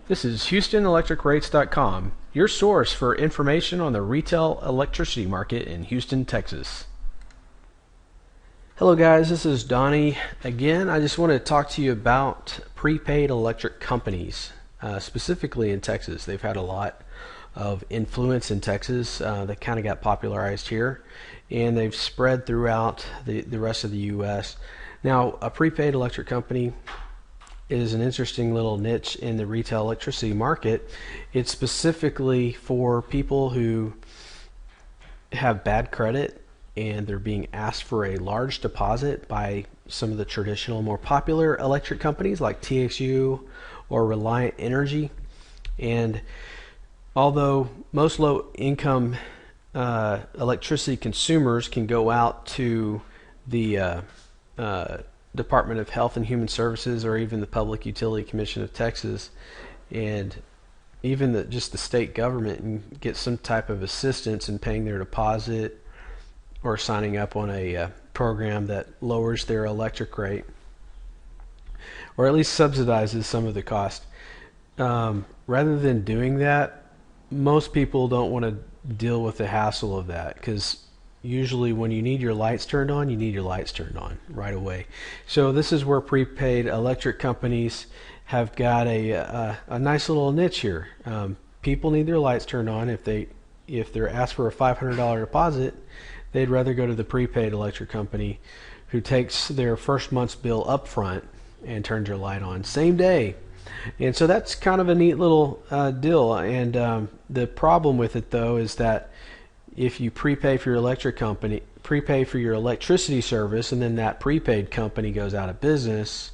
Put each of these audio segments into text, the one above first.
This is HoustonElectricRates.com, your source for information on the retail electricity market in Houston, Texas. Hello guys, this is Donnie. Again, I just want to talk to you about prepaid electric companies, specifically in Texas. They've had a lot of influence in Texas that kind of got popularized here, and they've spread throughout the rest of the U.S. Now, a prepaid electric company is an interesting little niche in the retail electricity market. It's specifically for people who have bad credit and they're being asked for a large deposit by some of the traditional, more popular electric companies like TXU or Reliant Energy. And although most low-income electricity consumers can go out to the Department of Health and Human Services or even the Public Utility Commission of Texas and even just the state government and get some type of assistance in paying their deposit or signing up on a program that lowers their electric rate or at least subsidizes some of the cost. Rather than doing that, most people don't want to deal with the hassle of that, because usually when you need your lights turned on, you need your lights turned on right away. So this is where prepaid electric companies have got a nice little niche here. People need their lights turned on. If they're asked for a $500 deposit, they'd rather go to the prepaid electric company who takes their first month's bill up front and turns your light on same day. And so that's kind of a neat little deal. And the problem with it though is that if you prepay for your electricity service, and then that prepaid company goes out of business,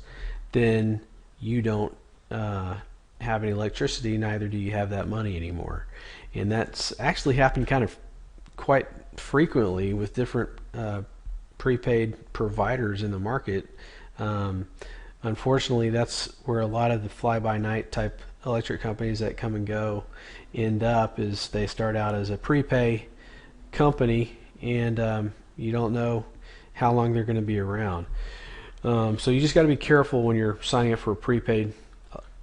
then you don't have any electricity, neither do you have that money anymore. And that's actually happened kind of quite frequently with different prepaid providers in the market. Unfortunately, that's where a lot of the fly-by-night type electric companies that come and go end up, is they start out as a prepay company, and you don't know how long they're going to be around. So you just got to be careful when you're signing up for a prepaid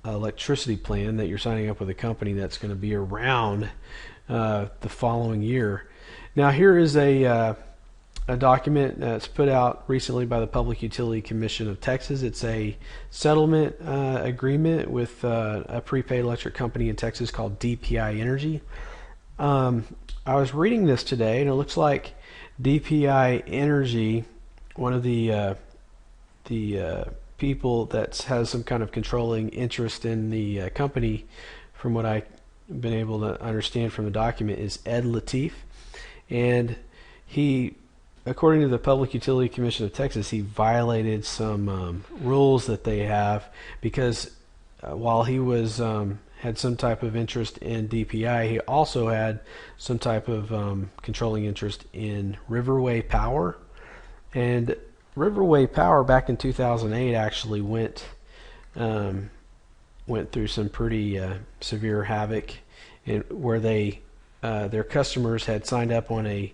electricity plan that you're signing up with a company that's going to be around the following year. Now here is a document that's put out recently by the Public Utility Commission of Texas. It's a settlement agreement with a prepaid electric company in Texas called DPI Energy. I was reading this today, and it looks like DPI Energy, one of the people that has some kind of controlling interest in the company, from what I've been able to understand from the document, is Ed Latif. And he, according to the Public Utility Commission of Texas, he violated some rules that they have, because while he was had some type of interest in DPI, he also had some type of controlling interest in Riverway Power. And Riverway Power back in 2008 actually went through some pretty severe havoc, where their customers had signed up on an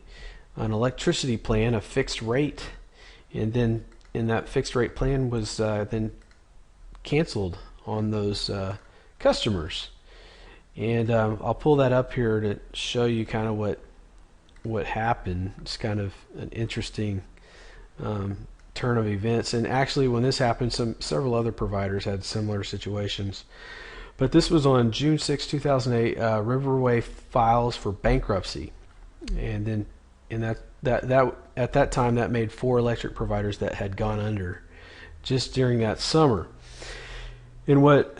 electricity plan, a fixed rate, and then that fixed rate plan was then canceled on those customers. And I'll pull that up here to show you kind of what happened. It's kind of an interesting turn of events. And actually, when this happened, several other providers had similar situations. But this was on June 6, 2008. Riverway files for bankruptcy, and then at that time that made 4 electric providers that had gone under just during that summer. And what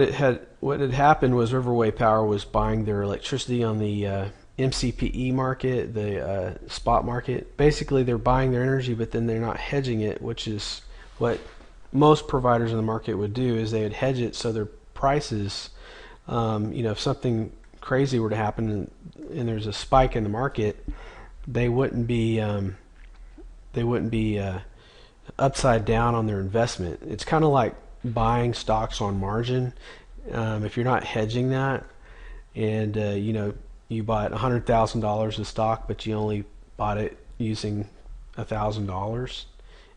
had happened was Riverway Power was buying their electricity on the MCPE market, the spot market. Basically, they're buying their energy, but then they're not hedging it, which is what most providers in the market would do. Is they would hedge it so their prices, if something crazy were to happen and there's a spike in the market, they wouldn't be upside down on their investment. It's kind of like buying stocks on margin. If you're not hedging that, and you bought $100,000 of stock, but you only bought it using $1,000,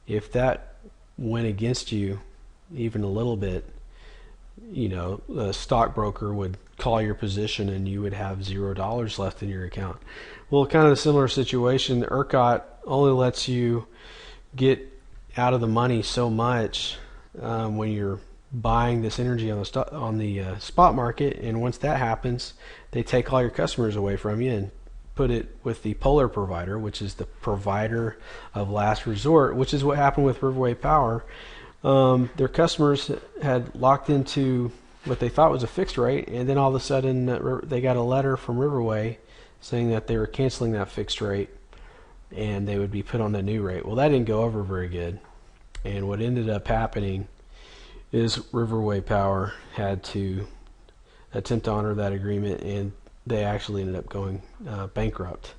if that went against you even a little bit, the stockbroker would call your position and you would have $0 left in your account. Well, kind of a similar situation. ERCOT only lets you get out of the money so much when you're buying this energy on the spot market, and once that happens, they take all your customers away from you and put it with the polar provider, which is the provider of last resort, which is what happened with Riverway Power. Their customers had locked into what they thought was a fixed rate, and then all of a sudden they got a letter from Riverway saying that they were canceling that fixed rate and they would be put on the new rate. Well, that didn't go over very good, and what ended up happening is Riverway Power had to attempt to honor that agreement, and they actually ended up going bankrupt.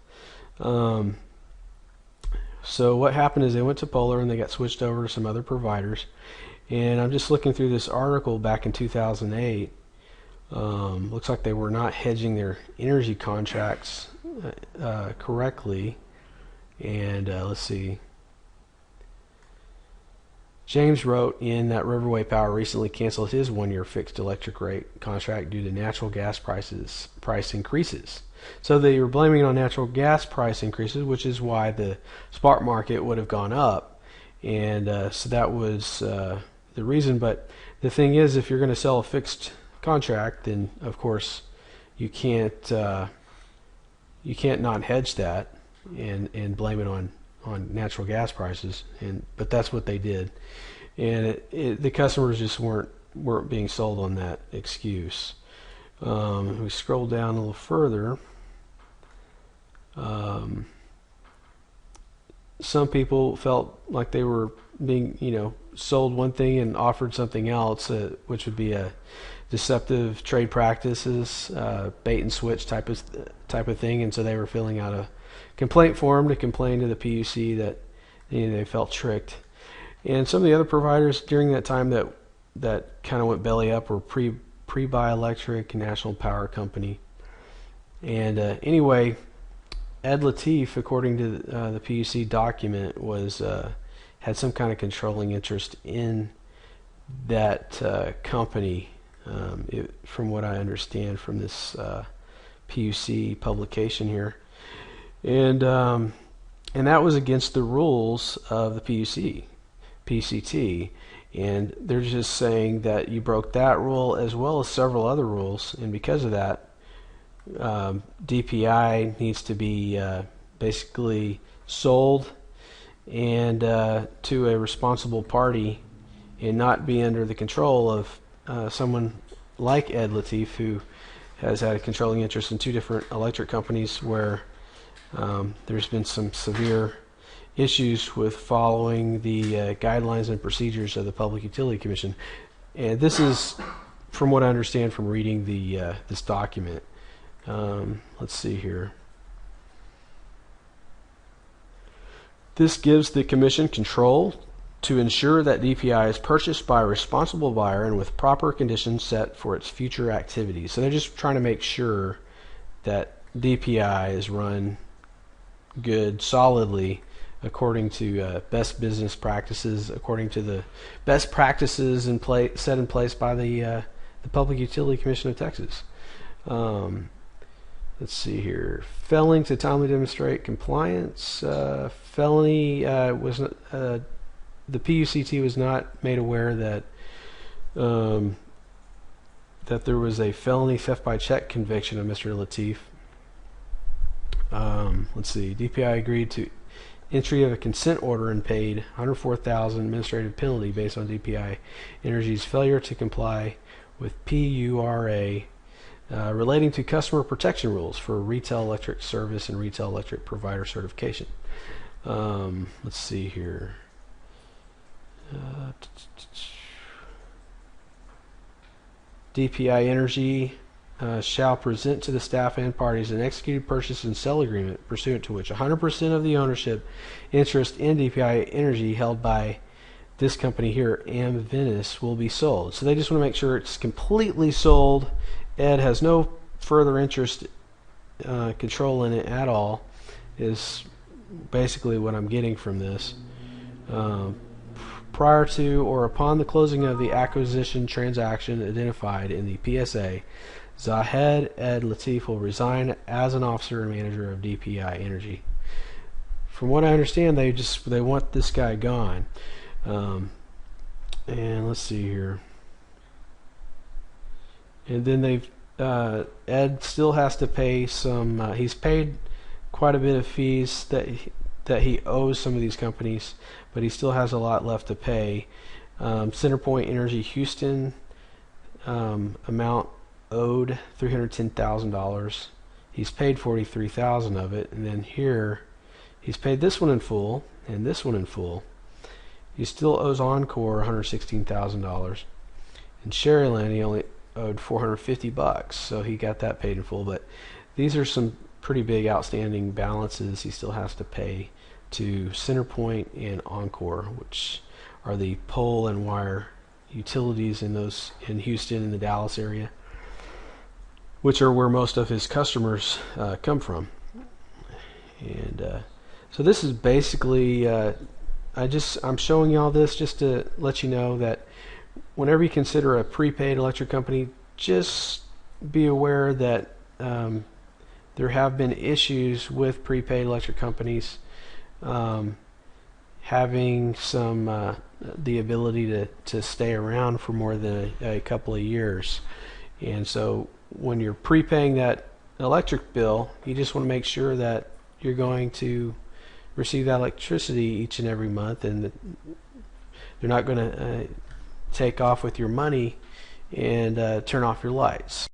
So what happened is they went to Polar and they got switched over to some other providers. And I'm just looking through this article back in 2008. Looks like they were not hedging their energy contracts correctly. And let's see. James wrote in that Riverway Power recently canceled his one-year fixed electric rate contract due to natural gas price increases. So they were blaming it on natural gas price increases, which is why the spot market would have gone up. And so that was the reason. But the thing is, if you're going to sell a fixed contract, then of course you can't not hedge that and blame it on natural gas prices, but that's what they did, and the customers just weren't being sold on that excuse. We scroll down a little further. Some people felt like they were being sold one thing and offered something else, which would be a deceptive trade practices, bait and switch type of thing, and so they were filling out a complaint form to complain to the PUC that they felt tricked. And some of the other providers during that time that kind of went belly up were Prebuy Electric and National Power Company. And anyway, Ed Latif, according to the PUC document, had some kind of controlling interest in that company, from what I understand from this PUC publication here. And that was against the rules of the PCT, and they're just saying that you broke that rule as well as several other rules, and because of that, DPI needs to be basically sold and to a responsible party, and not be under the control of someone like Ed Latif, who has had a controlling interest in two different electric companies where there's been some severe issues with following the guidelines and procedures of the Public Utility Commission. And this is from what I understand from reading this document. Let's see here. This gives the Commission control to ensure that DPI is purchased by a responsible buyer and with proper conditions set for its future activities. So they're just trying to make sure that DPI is run good, solidly, according to best business practices, according to the best practices set in place by the Public Utility Commission of Texas. Let's see here. Failing to timely demonstrate compliance. Felony was the PUCT was not made aware that that there was a felony theft by check conviction of Mr. Latif. Let's see. DPI agreed to entry of a consent order and paid $104,000 administrative penalty based on DPI Energy's failure to comply with PURA relating to customer protection rules for retail electric service and retail electric provider certification. Let's see here. DPI Energy shall present to the staff and parties an executed purchase and sale agreement pursuant to which 100% of the ownership interest in DPI Energy held by this company here, Venice, will be sold. So they just want to make sure it's completely sold. Ed has no further interest, control in it at all, is basically what I'm getting from this. prior to or upon the closing of the acquisition transaction identified in the PSA, Zahed Ed Latif will resign as an officer and manager of DPI Energy. From what I understand, they want this guy gone. And let's see here. And then Ed still has to pay some. He's paid quite a bit of fees that he owes some of these companies, but he still has a lot left to pay. CenterPoint Energy Houston, amount owed $310,000. He's paid $43,000 of it, and then here he's paid this one in full and this one in full. He still owes Encore $116,000, and Sherryland he only owed $450, so he got that paid in full. But these are some pretty big outstanding balances he still has to pay to CenterPoint and Encore, which are the pole and wire utilities in Houston and the Dallas area, which are where most of his customers come from. And so this is basically I'm showing you all this just to let you know that whenever you consider a prepaid electric company, just be aware that there have been issues with prepaid electric companies having some the ability to stay around for more than a couple of years. And so when you're prepaying that electric bill, you just want to make sure that you're going to receive that electricity each and every month, and that they're not going to take off with your money and turn off your lights.